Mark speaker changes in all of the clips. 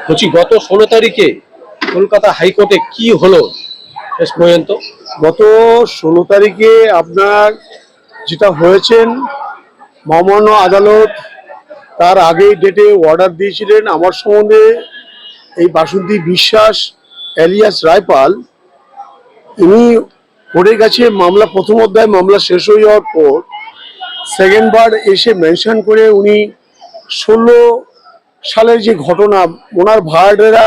Speaker 1: বলছি গত 16 তারিখে কলকাতা হাইকোর্টে কি হলো শেষ পর্যন্ত?
Speaker 2: গত 16 তারিখে আপনার যেটা হয়েছেন, মহামান্য আদালত তার আগেই ডেটে অর্ডার দিয়েছিলেন আমার সম্বন্ধে। এই বাসন্তী বিশ্বাস এলিয়াস রায়পাল, ইনি কোর্টের কাছে মামলা প্রথম অধ্যায় মামলা শেষ হয়ে যাওয়ার পর সেকেন্ড বার এসে মেনশন করে উনি 16 সালের যে ঘটনা, ওনার ভাড়াটেরা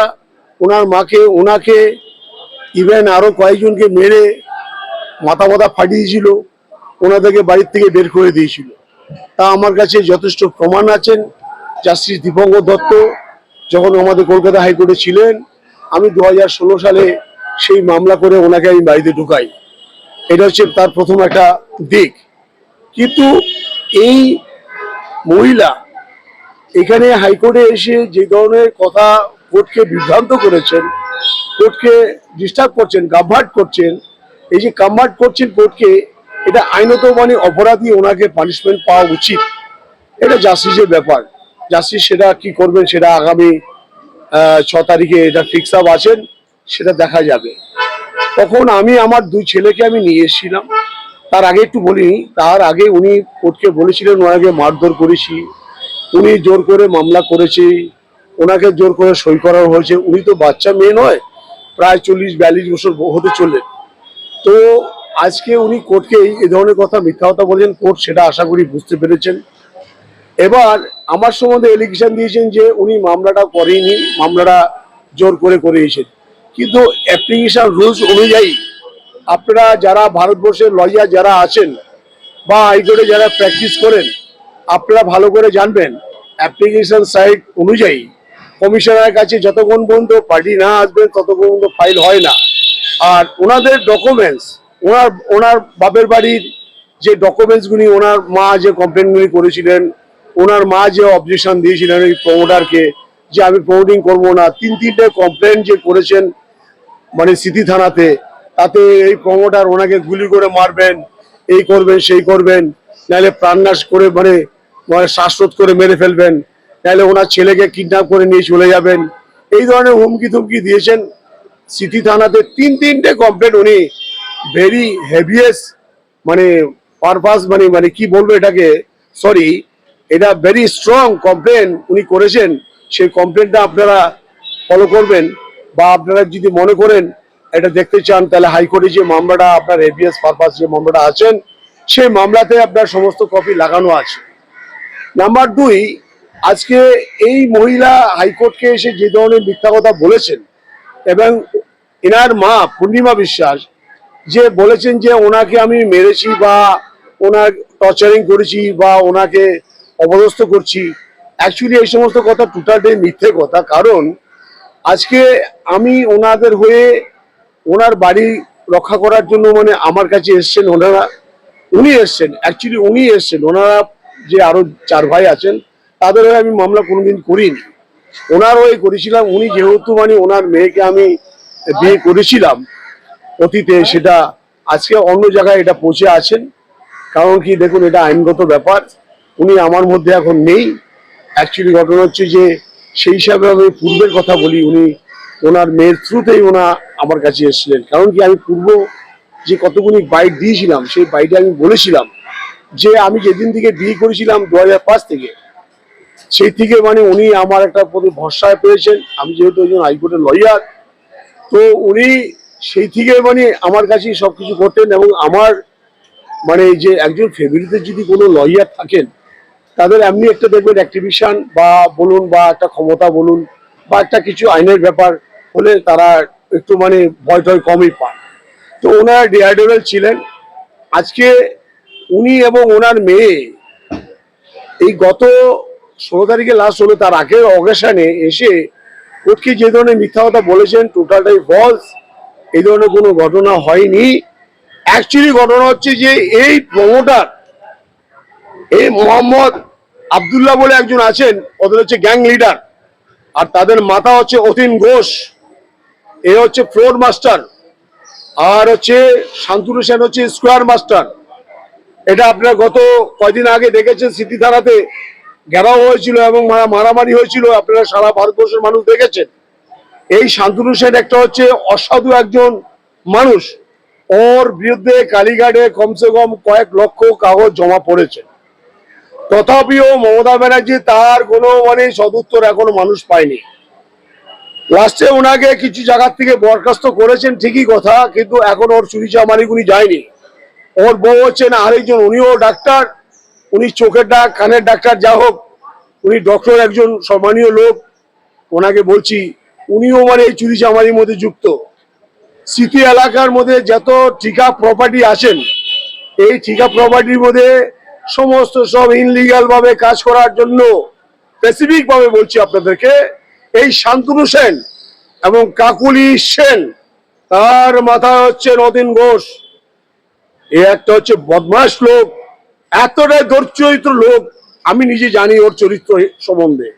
Speaker 2: ওনার মাকে, ওনাকে, ইভেন আরো কয়েকজনকে মেরে মাথা মাথা ফাটিয়েছিল, ওনাদেরকে বাড়ির থেকে বের করে দিয়েছিল। তা আমার কাছে যথেষ্ট প্রমাণ আছেন। জাস্টিস দীপঙ্কর দত্ত যখন আমাদের কলকাতা হাইকোর্টে ছিলেন, আমি 2016 সালে সেই মামলা করে ওনাকে আমি বাড়িতে ঢুকাই। এটা হচ্ছে তার প্রথম একটা দিক। কিন্তু এই মহিলা এখানে হাইকোর্টে এসে যে ধরনের কথা কোর্টকে বিভ্রান্ত করেছেন, কোর্টকে ডিস্টার্ব করছেন, কাভার্ট করছেন, এই যে কাভার্ট করছেন কোর্টকে, এটা আইনত মানে অপরাধী, ওনাকে পানিশমেন্ট পাওয়া উচিত। এটা জাস্টিসের ব্যাপার। জাস্টিস সেটা কি করবেন সেটা আগামী 6 তারিখে এটা ফিক্স আপ আছেন, সেটা দেখা যাবে। তখন আমি আমার 2 ছেলেকে আমি নিয়ে এসেছিলাম। তার আগে একটু বলিনি, তার আগে উনি কোর্টকে বলেছিলেন ওনাকে মারধর করেছি, উনি জোর করে মামলা করেছে, ওনাকে জোর করে সই করানো হয়েছে। উনি তো বাচ্চা মেয়ে নয়, প্রায় 40-42 বছর হতে চললেন। তো আজকে উনি কোর্টকে এই ধরনের কথা, মিথ্যা কথা বলেছেন। কোর্ট সেটা আশা করি বুঝতে পেরেছেন। এবার আমার সম্বন্ধে এলিগেশন দিয়েছেন যে উনি মামলাটা করেননি, মামলাটা জোর করে করিয়েছেন। কিন্তু অ্যাপ্লিকেশন রুলস অনুযায়ী আপনারা যারা ভারতবর্ষের লয়ার যারা আছেন বা হাইকোর্টে যারা প্র্যাকটিস করেন, আপনারা ভালো করে জানবেন অ্যাপ্লিকেশন সাইট অনুযায়ী কমিশনারের কাছে যতক্ষণ পর্যন্ত পার্টি না আসবেন ততক্ষণ পর্যন্ত ফাইল হয় না। আর ওনাদের ডকুমেন্টস, ওনার ওনার বাপের বাড়ির যে ডকুমেন্টসগুলি, ওনার মা যে কমপ্লেনগুলি করেছিলেন, ওনার মা যে অবজেকশন দিয়েছিলেন এই প্রমোটারকে যে আমি প্রমোটিং করবো না, 3-3টে কমপ্লেন যে করেছেন মানে সিটি থানাতে, তাতে এই প্রমোটার ওনাকে গুলি করে মারবেন, এই করবেন সেই করবেন, নাহলে প্রাণনাশ করে মানে শ্বাসরোধ করে মেরে ফেলবেন, নাহলে ওনার ছেলেকে কিডন্যাপ করে নিয়ে চলে যাবেন, এই ধরনের হুমকি তুমকি দিয়েছেন সিটি থানাতে। 3-3টে কমপ্লেন উনি ভেরি হেভিয়েস মানে পারপাস মানে মানে কি বলবো এটাকে, সরি, এটা ভেরি স্ট্রং কমপ্লেন উনি করেছেন। সেই কমপ্লেনটা আপনারা ফলো করবেন, বা আপনারা যদি মনে করেন এটা দেখতে চান তাহলে হাইকোর্টে যে মামলাটা আপনার হেভিয়াস পারপাস যে মামলাটা আছেন সেই মামলাতে আপনার সমস্ত কপি লাগানো আছে। নাম্বার 2, আজকে এই মহিলা হাইকোর্টকে এসে যে ধরনের মিথ্যা কথা বলেছেন, এবং এনার মা পূর্ণিমা বিশ্বাস যে বলেছেন যে ওনাকে আমি মেরেছি বা ওনার টর্চারিং করেছি বা ওনাকে অপদস্থ করছি, অ্যাকচুয়ালি এই সমস্ত কথা টোটালটাই মিথ্যে কথা। কারণ আজকে আমি ওনাদের হয়ে ওনার বাড়ি রক্ষা করার জন্য মানে আমার কাছে এসছেন ওনারা, উনি এসছেন, অ্যাকচুয়ালি উনি এসছেন, ওনারা যে আরো 4 ভাই আছেন তাদের হয়ে আমি মামলা কোনোদিন করিনি, ওনার হয়ে করেছিলাম। উনি যেহেতু মানে ওনার মেয়েকে আমি বিয়ে করেছিলাম অতীতে, সেটা আজকে অন্য জায়গায় এটা পৌঁছে আছেন। কারণ কি দেখুন, এটা আইনগত ব্যাপার, উনি আমার মধ্যে এখন নেই। অ্যাকচুয়ালি ঘটনা হচ্ছে যে সেই হিসাবে আমি পূর্বের কথা বলি, উনি ওনার মেয়ের থ্রুতেই ওনা আমার কাছে এসেছিলেন। কারণ কি আমি পূর্ব যে কতগুলি বাইট দিয়েছিলাম সেই বাইটে আমি বলেছিলাম যে আমি যেদিন থেকে বিয়ে করেছিলাম 2005 থেকে, সেই থেকে মানে উনি আমার একটা প্রতি ভরসায় পেয়েছেন। আমি যেহেতু একজন হাইকোর্টের লয়ার, তো উনি সেই থেকে মানে আমার কাছেই সবকিছু করতেন। এবং আমার মানে যে একজন ফ্যামিলিতে যদি কোনো লয়ার থাকেন তাদের এমনি একটা দেখবেন অ্যাক্টিভিশন বা বলুন বা একটা ক্ষমতা বলুন বা একটা কিছু আইনের ব্যাপার হলে তারা একটু মানে ভয় টয় কমই পান। তো ওনার ডিআইডবল ছিলেন। আজকে উনি এবং ওনার মেয়ে এই গত 16 তারিখে লাস্ট হলো, তার আগের অকেশনে এসে কোর্টকে যে ধরনের মিথ্যা কথা বলেছেন টোটালটাই ফলস। এই ধরনের কোনো ঘটনা হয়নি। অ্যাকচুয়ালি ঘটনা হচ্ছে যে এই প্রমোটার এই মোহাম্মদ আবদুল্লাহ বলে একজন আছেন, ওদের হচ্ছে গ্যাং লিডার, আর তাদের মাথা হচ্ছে অতীন ঘোষ, এ হচ্ছে ফ্লোর মাস্টার, আর হচ্ছে শান্তনু সেন হচ্ছে স্কোয়ার মাস্টার। এটা আপনারা গত কয়দিন আগে দেখেছেন সিটি থানাতে ঘেরাও হয়েছিল এবং মারামারি হয়েছিল, আপনারা সারা ভারতবর্ষের মানুষ দেখেছেন। এই শান্তনু সেন একটা হচ্ছে অসাধু একজন মানুষ। ওর বিরুদ্ধে কালীঘাটে কমসে কম কয়েক লক্ষ কাগজ জমা পড়েছে, তথাপিও মমতা ব্যানার্জি তার কোনো সদুত্তর এখনো মানুষ পায়নি। লাস্টে ওনাকে কিছু জায়গার থেকে বরখাস্ত করেছেন ঠিকই কথা, কিন্তু এখন ওর চুরি চামারি উনি যায়নি। ওর বউ হচ্ছেন আরেকজন, উনিও ডাক্তার, উনি চোখের কানের ডাক্তার, যা হোক উনি ডক্টর, একজন সম্মানীয় লোক। ওনাকে বলছি উনিও এই চুরি চামারির মধ্যে যুক্ত। স্মৃতি এলাকার মধ্যে যত ঠিকা প্রপার্টি আছেন, এই ঠিকা প্রপার্টির মধ্যে সমস্ত সব ইনলিগাল ভাবে কাজ করার জন্য স্পেসিফিক ভাবে বলছি আপনাদেরকে, এই শান্তনু সেন এবং কাকুলি সেন, তার মাথায় হচ্ছে নদীন ঘোষ। এ একটা হচ্ছে বদমাস লোক, এতটাই দুশ্চরিত্র লোক, আমি নিজে জানি ওর চরিত্র সম্বন্ধে।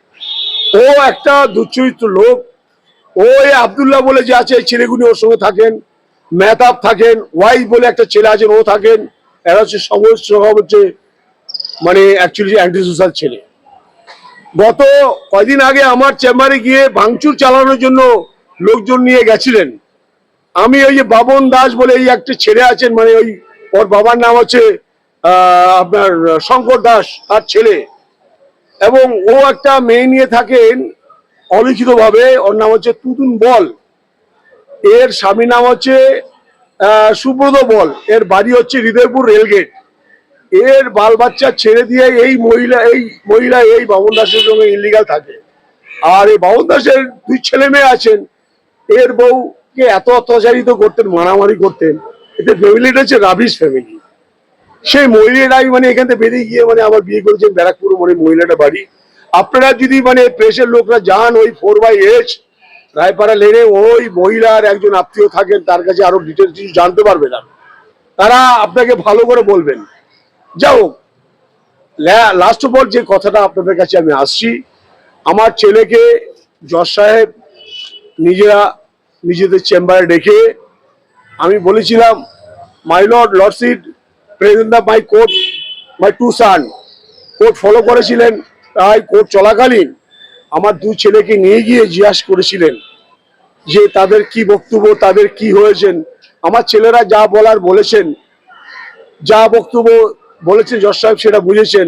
Speaker 2: ও একটা দুশ্চরিত্র লোক। ওই আব্দুল্লাহ বলে যে আছে, ছেলেগুলি ওর সঙ্গে থাকেন, মেহতাব থাকেন, ওয়াই বলে একটা ছেলে আছেন, ও থাকেন। এরা হচ্ছে সমস্ত হচ্ছে অ্যাকচুয়ালি অ্যান্টি সোশ্যাল ছেলে। গত কয়দিন আগে আমার চেম্বারে গিয়ে ভাঙচুর চালানোর জন্য লোকজন নিয়ে গেছিলেন। আমি ওই যে বাবন দাস বলে এই একটা ছেলে আছেন, ওই ওর বাবার নাম হচ্ছে আপনার শঙ্কর দাস, তার ছেলে, এবং ও একটা মেয়ে নিয়ে থাকেন অলিখিত ভাবে, ওর নাম হচ্ছে তুতুন বল, এর স্বামীর নাম হচ্ছে সুব্রত বল, এর বাড়ি হচ্ছে হৃদয়পুর রেলগেট। এর বাল বাচ্চা ছেড়ে দিয়ে এই মহিলা এই বাবন দাসের সঙ্গে ইলিগাল থাকে। আর এই বাবন দাসের দুই ছেলে মেয়ে আছেন, এর বউকে এত অত্যাচারিত করতেন, মারামারি করতেন। এদের ফ্যামিলিটা হচ্ছে রাবিশ ফ্যামিলি। সেই মহিলাটাই এখান থেকে বেরিয়ে গিয়ে আবার বিয়ে করেছেন ব্যারাকপুর মহিলাটা বাড়ি। আপনারা যদি প্রেসের লোকরা যান ওই 4/H রায়পাড়া লেনে, ওই মহিলার একজন আত্মীয় থাকেন, তার কাছে আরো ডিটেলস কিছু জানতে পারবেন, তারা আপনাকে ভালো করে বলবেন। যাও, লাস্ট অফ অল যে কথাটা আপনাদের কাছে আমি আসছি, আমার ছেলেকে জজ সাহেব নিজেদের চেম্বারে ডেকে আমি বলেছিলাম, my lordship present the my court my to son. Court follow করেছিলেন, তাই কোর্ট চলাকালীন আমার দুই ছেলেকে নিয়ে গিয়ে জিজ্ঞাসা করেছিলেন যে তাদের কি বক্তব্য, তাদের কি হয়েছেন। আমার ছেলেরা যা বলার বলেছেন, যা বক্তব্য বলেছেন জজ সাহেব সেটা বুঝেছেন।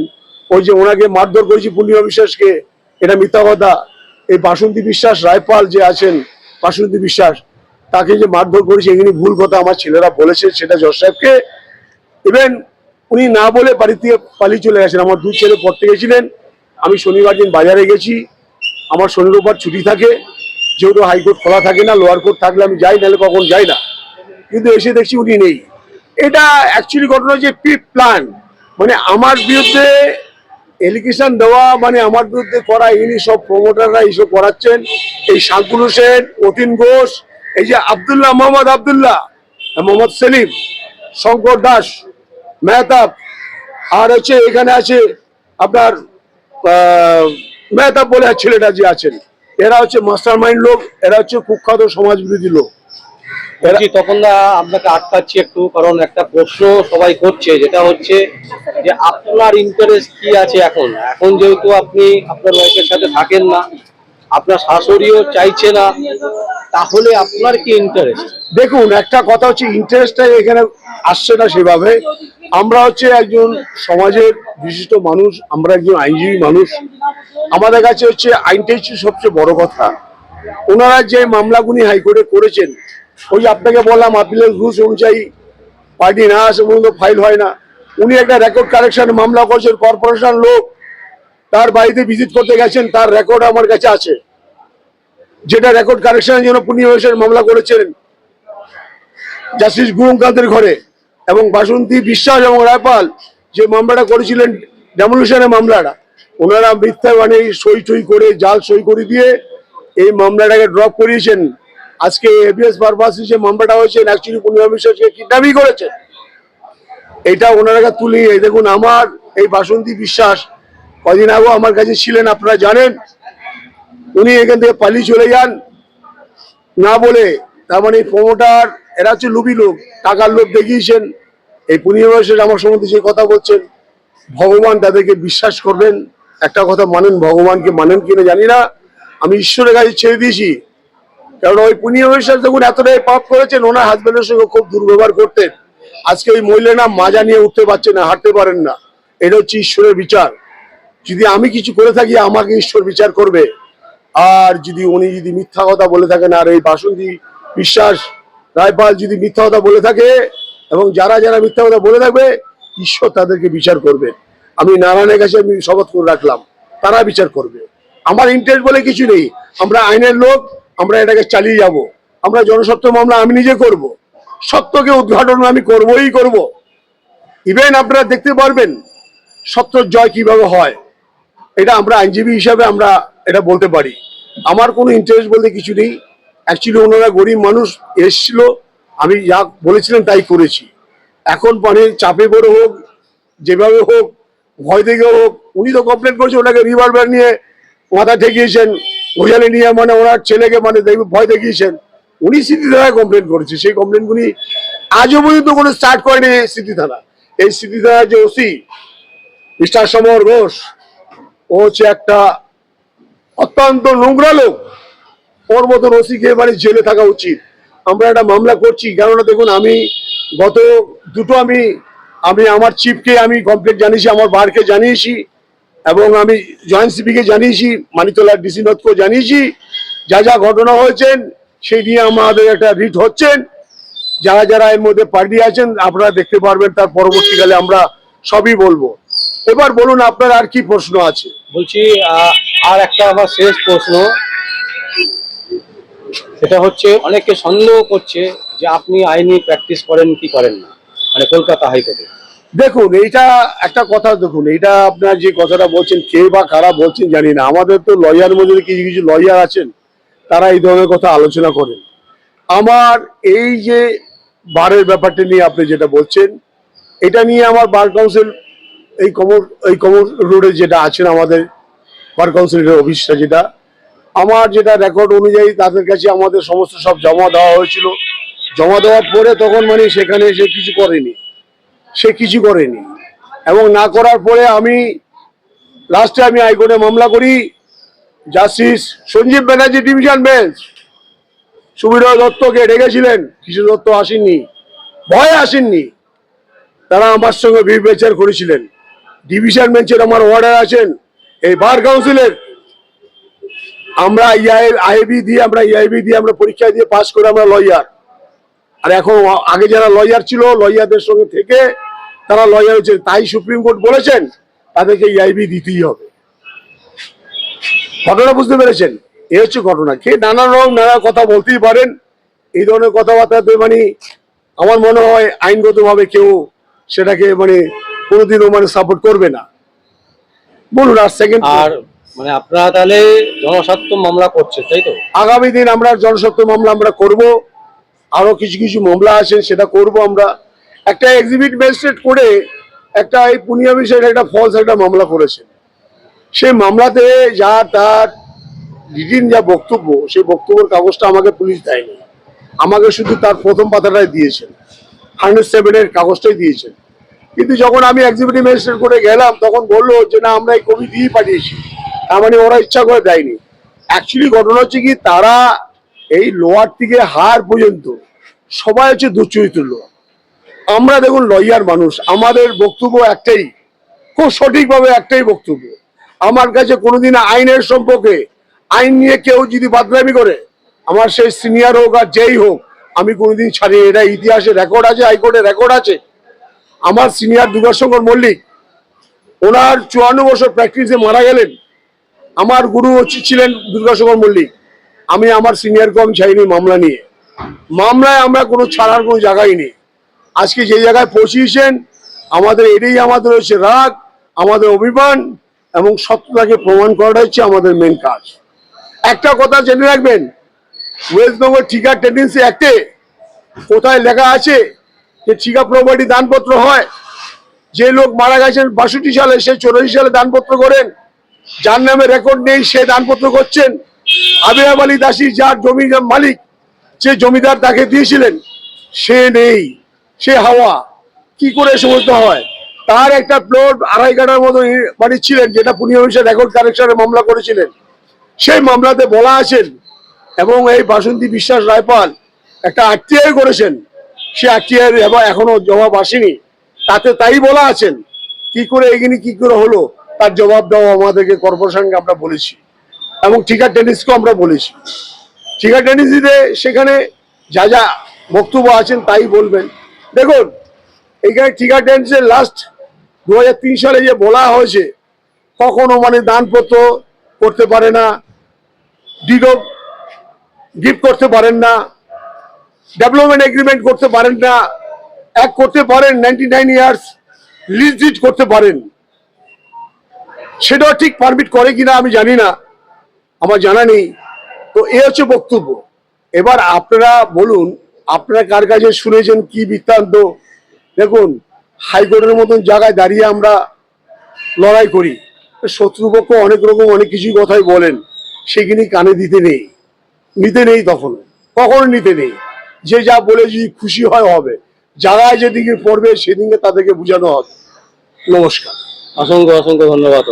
Speaker 2: ওই যে ওনাকে মারধর করেছি পূর্ণিমা বিশ্বাসকে, এটা মিথ্যা কথা। এই বাসন্তী বিশ্বাস রায়পাল যে আছেন, বাসন্তী বিশ্বাস, তাকে যে মারধর করেছে, এখানে ভুল কথা আমার ছেলেরা বলেছে সেটা জজ সাহেবকে। ইভেন উনি না বলে বাড়ি থেকে পালিয়ে চলে গেছেন। আমার দুই ছেলে পড়তে গেছিলেন, আমি শনিবার দিন বাজারে গেছি, আমার শনি রোববার ছুটি থাকে, যেহেতু হাইকোর্ট খোলা থাকে না, লোয়ার কোর্ট থাকলে আমি যাই, নাহলে কখন যাই না, কিন্তু এসে দেখছি উনি নেই। এটা অ্যাকচুয়ালি ঘটনা যে প্রি প্ল্যান, আমার বিরুদ্ধে এলিগেশন দেওয়া, আমার বিরুদ্ধে করা, ইনি সব প্রমোটাররা এইসব করাচ্ছেন। এই শান্তনু সেন, অতীন ঘোষ, এই যে আব্দুল্লাহ, মোহাম্মদ আব্দুল্লাহ, মোহাম্মদ সেলিম, শঙ্কর দাস, মেহতাব, আর হচ্ছে এখানে আছে আপনার মেহতাব বলে ছেলেটা যে আছেন, এরা হচ্ছে মাস্টার মাইন্ড লোক, এরা হচ্ছে কুখ্যাত সমাজ বিরোধী লোক।
Speaker 1: তখন আপনাকে আটকাচ্ছি একটু, কারণ একটা প্রশ্ন সবাই করছে, যেটা হচ্ছে যে আপনার ইন্টারেস্ট কি আছে এখন। এখন যেহেতু আপনি আপনার ওয়াইফের সাথে থাকেন না, আপনার শাশুড়িও চাইছে না, তাহলে আপনার কি ইন্টারেস্ট?
Speaker 2: দেখুন, একটা কথা হচ্ছে ইন্টারেস্টটা এখানে আসছে না সেভাবে। আমরা হচ্ছে একজন সমাজের বিশিষ্ট মানুষ, আমরা একজন আইনজীবী মানুষ, আমাদের কাছে হচ্ছে আইনটাই হচ্ছে সবচেয়ে বড় কথা। ওনারা যে মামলাগুলি হাইকোর্টে করেছেন, ওই যে আপনাকে বললাম আপিলের রুলস অনুযায়ী পার্টি না আসে পর্যন্ত ফাইল হয় না। উনি একটা রেকর্ড কারেকশন মামলা করছেন, কর্পোরেশন লোক, তার বাড়িতে ভিজিট করতে গেছেন, তার রেকর্ড আমার কাছে আছে, যেটা রেকর্ড কারেকশনের জন্য পুণ্যবাসের মামলা করেছেন জাস্টিস গুরুকান্তের ঘরে। এবং বাসন্তী বিশ্বাস এবং রায়পাল যে মামলাটা করেছিলেন, ডেমোলিশনের মামলাটা, ওনারা মিথ্যা সই টই করে, জাল সই করে দিয়ে এই মামলাটাকে ড্রপ করিয়েছেন। আজকে এবিএস পারপাসে যে মামলাটা হয়েছে, অ্যাকচুয়ালি পূর্ণিমা বিশ্বাসকে কিডন্যাপই করেছে, এটা ওনারা তুলে। দেখুন, আমার এই বাসন্তী বিশ্বাস কদিন আগেও আমার কাছে ছিলেন, আপনারা জানেন। উনি এখান থেকে পালিয়ে চলে যান না বলে, তার এই প্রমোটার, এরা হচ্ছে লুবি লোক, টাকার লোভ দেখিয়েছেন। এই পূর্ণিমা বিশ্বাস আমার সম্বন্ধে যে কথা বলছেন, ভগবান তাদেরকে বিশ্বাস করবেন, একটা কথা মানেন, ভগবানকে মানেন কিনা জানি না, আমি ঈশ্বরের কাছে ছেড়ে দিয়েছি। কারণ ওই পুনিয়া বিশ্বাস দেখুন এতটাই পাপ করেছেন, ওনার হাজবেন্ডের সঙ্গে খুব দুর্ব্যবহার করতেন। আজকে ওই মহিলা না মাজা নিয়ে উঠতে পারছে না, হাঁটতে পারেন না। এটা হচ্ছে ঈশ্বরের বিচার। যদি আমি কিছু করে থাকি আমাকে ঈশ্বর বিচার করবে। আর যদি উনি যদি মিথ্যা কথা বলে থাকেন, আর এই বাসন্তী বিশ্বাস রায়পাল যদি মিথ্যা কথা বলে থাকে, এবং যারা যারা মিথ্যা কথা বলে থাকবে, ঈশ্বর তাদেরকে বিচার করবে। আমি নারায়ণের কাছে আমি শপথ করে রাখলাম, তারা বিচার করবে। আমার ইন্টারেস্ট বলে কিছু নেই, আমরা আইনের লোক, আমরা এটাকে চালিয়ে যাব। আমরা জনস্বার্থ মামলা আমি নিজে করব, সত্যকে উদ্ঘাটন আমি করবই করব। ইভেন আপনারা দেখতে পারবেন সত্যর জয় কিভাবে হয়, এটা আমরা আইনজীবী হিসাবে আমরা এটা বলতে পারি। আমার কোনো ইন্টারেস্ট বলতে কিছু নেই। অ্যাকচুয়ালি ওনারা গরিব মানুষ এসেছিল, আমি যা বলেছিলাম তাই করেছি। এখন মানে চাপে পড়ে হোক, যেভাবে হোক, ভয় থেকে হোক, উনি তো কমপ্লেন করছে, ওনাকে রিভলভার নিয়ে মাথা ঠেকিয়েছেন, গোজালে নিয়ে মানে ওনার ছেলেকে মানে ভয় দেখিয়েছেন। উনি স্মৃতি থানায় কমপ্লেন করেছে, সেই কমপ্লেনগুলি আজও পর্যন্ত কোনো স্টার্ট করেনি স্মৃতি থানা। এই স্মৃতি থানার যে ওসি মিস্টার সমর ঘোষ, ও হচ্ছে একটা অত্যন্ত নোংরা লোক। ওর মতন ওসিকে মানে জেলে থাকা উচিত। আমরা একটা মামলা করছি, কেননা দেখুন আমি গত দুটো আমি আমার চিফকে আমি কমপ্লেন জানিয়েছি, আমার বারকে জানিয়েছি, এবং আমি জয়েন্ট সিপিকে জানিয়েছি, মানিতলার ডিসি নথকেও জানিয়েছি। যা যা ঘটনা হয়েছেন সেই নিয়ে আমাদের একটা রিট হচ্ছেন। যারা যারা এর মধ্যে পার্টি আছেন আপনারা দেখতে পারবেন, তার পরবর্তীকালে আমরা সবই বলবো। এবার বলুন আপনার আর কি প্রশ্ন আছে।
Speaker 1: বলছি আর একটা আমার শেষ প্রশ্ন, সেটা হচ্ছে অনেকে সন্দেহ করছে যে আপনি আইনি প্র্যাকটিস করেন কি করেন না, মানে কলকাতা হাইকোর্টে।
Speaker 2: দেখুন এইটা একটা কথা, দেখুন এইটা আপনার যে কথাটা বলছেন কে বা কারা বলছেন জানি না। আমাদের তো লয়ার মধ্যে কিছু কিছু লয়ার আছেন, তারা এই ধরনের কথা আলোচনা করেন। আমার এই যে বারের ব্যাপারটা নিয়ে আপনি যেটা বলছেন, এটা নিয়ে আমার বার কাউন্সিল এই কমর রোডে যেটা আছেন আমাদের বার কাউন্সিলের অফিসটা, যেটা আমার যেটা রেকর্ড অনুযায়ী তাদের কাছে আমাদের সমস্ত সব জমা দেওয়া হয়েছিল। জমা দেওয়ার পরে তখন মানে সেখানে সে কিছু করেনি, এবং না করার পরে আমি লাস্টে আমি হাইকোর্টে মামলা করি। Justice Sanjib Banerjee division bench Subiroy দত্তকে ডেকেছিলেন, কিশোর দত্ত আসেননি, ভয়ে আসেননি, তারা আমার সঙ্গে বিচার করেছিলেন। ডিভিশন বেঞ্চের আমার অর্ডার আছেন, এই বার কাউন্সিলের আমরা আইবি দিয়ে আমরা পরীক্ষা দিয়ে পাস করে আমরা লয়ার। আর এখন আগে যারা লয়ার ছিল, লয়ারদের সঙ্গে থেকে তারা লয়ার হচ্ছে, তাই সুপ্রিম কোর্ট বলেছেন তাদেরকে আইবি দিতেই হবে। ঘটনা বুঝতে পেরেছেন? এ হচ্ছে ঘটনা। কে নানা কথা বলতেই পারেন, এই ধরনের কথাবার্তাতে মানে আমার মনে হয় আইনগতভাবে কেউ সেটাকে মানে কোনোদিনও মানে সাপোর্ট করবে না। বলুন আর সেকেন্ড।
Speaker 1: আর মানে আপনারা তাহলে জনস্বার্থ মামলা করছেন, তাই তো?
Speaker 2: আগামী দিন আমরা জনস্বার্থ মামলা আমরা করব, আরো কিছু কিছু মামলা আছে সেটা করব আমরা। একটা এক্সিবিট ম্যাজিস্ট্রেট করে একটা এই পুনিয়া বিষয়ের একটা ফলস একটা মামলা করেছেন। সেই মামলাতে যা তার রিটিন যা বক্তব্য, সেই বক্তব্যের কাগজটা আমাকে পুলিশ দেয়নি, আমাকে শুধু তার প্রথম পাতাটাই দিয়েছেন, 107-এর কাগজটাই দিয়েছেন। কিন্তু যখন আমি এক্সিকিউটিভ ম্যাজিস্ট্রেট করে গেলাম তখন বললো যে না আমরা এই কপি দিয়ে পাঠিয়েছি, তার মানে ওরা ইচ্ছা করে দেয়নি। অ্যাকচুয়ালি ঘটনা হচ্ছে কি, তারা এই লোয়ার থেকে হার পর্যন্ত সবাই হচ্ছে দুশ্চরিত্র লোক। আমরা দেখুন লয়ার মানুষ, আমাদের বক্তব্য একটাই, খুব সঠিকভাবে একটাই বক্তব্য। আমার কাছে কোনোদিন আইনের সম্পর্কে, আইন নিয়ে কেউ যদি বাদলামি করে, আমার সেই সিনিয়র হোক আর যেই হোক, আমি কোনোদিন ছাড়ি। এটা ইতিহাসে রেকর্ড আছে, হাইকোর্টে রেকর্ড আছে। আমার সিনিয়র দুর্গাশঙ্কর মল্লিক, ওনার 54 বছর প্র্যাকটিসে মারা গেলেন। আমার গুরু ছিলেন দুর্গাশঙ্কর মল্লিক। আমি আমার সিনিয়রকে আমি ছাড়িনি মামলা নিয়ে। মামলায় আমরা কোনো ছাড়ার কোনো জায়গায় নেই। আজকে যে জায়গায় পৌঁছিয়েছেন, আমাদের এটাই আমাদের হচ্ছে রাগ, আমাদের অভিমান, এবং সত্যতাকে প্রমাণ করাটা হচ্ছে আমাদের মেন কাজ। একটা কথা জেনে রাখবেন, ওয়েস্ট বেঙ্গল ঠিকা টেন্ডেন্সি অ্যাক্টে কোথায় লেখা আছে যে ঠিকা প্রপার্টি দানপত্র হয়? যে লোক মারা গেছেন 62 সালে, সে 84 সালে দানপত্র করেন। যার নামে রেকর্ড নেই সে দানপত্র করছেন। আবিরাম আলী দাসী যার জমির মালিক, যে জমিদার তাকে দিয়েছিলেন, সে নেই, সে হাওয়া। কি করে সমস্ত হয়? তার একটা প্লট 2.5 কাঠার মতো বাড়ি ছিলেন, যেটা পুনি অফিসে রেকর্ড কারেকশনের মামলা করেছিলেন। সেই মামলাতে বলা আছেন এবং এই বাসন্তী বিশ্বাস রায়পাল একটা আরটিআই করেছেন, সে আরটিআই এখনো জবাব আসেনি। তাতে তাই বলা আছেন, কি করে এগিয়ে কি করে হলো তার জবাব দেওয়া আমাদেরকে কর্পোরেশনকে আমরা বলেছি, এবং ঠিকা টেনিসকেও আমরা বলেছি। ঠিকা টেনিস দিতে সেখানে যা যা বক্তব্য আছেন তাই বলবেন। দেখুন, এইখানে ঠিকা টেনিসের লাস্ট 2003 সালে যে বলা হয়েছে, কখনো মানে দানপত্র করতে পারে না, ডিডো গিফট করতে পারেন না, ডেভেলপমেন্ট এগ্রিমেন্ট করতে পারেন না, এক করতে পারেন 99 ইয়ার্স লিজ ডিড করতে পারেন। সেটাও ঠিক পারমিট করে কিনা আমি জানি না, আমার জানা নেই। তো এ হচ্ছে বক্তব্য। এবার আপনারা বলুন, আপনারা কার কাছে শুনেছেন কি বৃত্তান্ত। দেখুন, হাইকোর্টের মতন জায়গায় দাঁড়িয়ে আমরা লড়াই করি, শত্রুপক্ষ অনেক রকম অনেক কিছুই কথাই বলেন, সেখানে কানে দিতে নেই, নিতে নেই, কখনো নিতে নেই। যে যা বলে যদি খুশি হয় হবে, যারা যেদিকে পড়বে সেদিকে তাদেরকে বোঝানো হবে। নমস্কার।
Speaker 1: অসংখ্য অসংখ্য ধন্যবাদ।